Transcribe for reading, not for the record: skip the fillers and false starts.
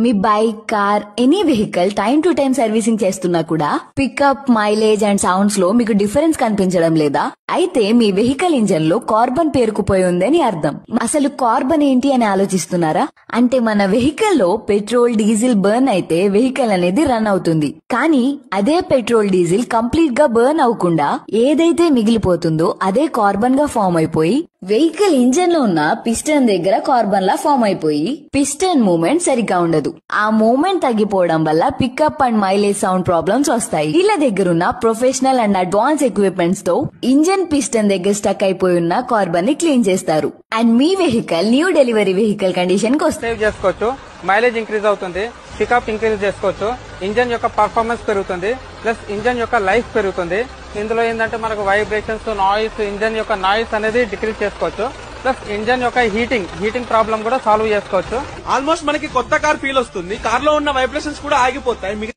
Me bike, car, any vehicle time to time servicing చేస్తున్నా కూడా pickup, mileage and sounds లో మీకు difference కనిపించడం లేదా? అయితే మీ వెహికల్ ఇంజన్ లో కార్బన్ పేరుకుపోయి ఉందని అర్థం. అసలు కార్బన్ ఏంటి అని ఆలోచిస్తున్నారా? అంటే మన వెహికల్ లో పెట్రోల్, డీజిల్ బర్న్ అయితే వెహికల్ అనేది రన్ అవుతుంది. కానీ అదే పెట్రోల్, డీజిల్ కంప్లీట్ గా బర్న్ అవ్వకుండా ఏదైతే మిగిలిపోతుందో అదే కార్బన్ గా ఫామ్ అయిపోయి వెహికల్ ఇంజన్ లో ఉన్న పిస్టన్ దగ్గర కార్బన్ లా ఫామ్ అయిపోయి పిస్టన్ మూవ్మెంట్ సరిగ్గా ఉండదు. ఆ మూవ్మెంట్ తగ్గిపోవడం వల్ల pickup and mileage sound problems వస్తాయి. వీళ్ళ దగ్గరున్న ప్రొఫెషనల్ అండ్ అడ్వాన్స్ ఎక్విప్మెంట్స్ తో ఇంజన్ పిస్టన్ దగ్గర స్టక్ అయిపోయి ఉన్న కార్బన్ ని క్లీన్ చేస్తారు. అండ్ మీ vehicle new delivery vehicle condition కి సేవ్ చేసుకోవచ్చు. మైలేజ్ ఇంక్రీజ్ అవుతుంది, పికప్ ఇంక్రీజ్ చేసుకోవచ్చు, ఇంజన్ యొక్క పర్ఫార్మెన్స్ పెరుగుతుంది, ప్లస్ ఇంజన్ యొక్క లైఫ్ పెరుగుతుంది. ఇందులో ఏంటంటే మనకు వైబ్రేషన్స్, నాయిస్, ఇంజన్ యొక్క నాయిస్ అనేది డిక్రీజ్ చేసుకోవచ్చు. ప్లస్ ఇంజన్ యొక్క హీటింగ్ ప్రాబ్లం కూడా సాల్వ్ చేసుకోవచ్చు. ఆల్మోస్ట్ మనకి కొత్త కార్ ఫీల్ వస్తుంది. కార్ లో ఉన్న వైబ్రేషన్స్ కూడా ఆగిపోతాయి.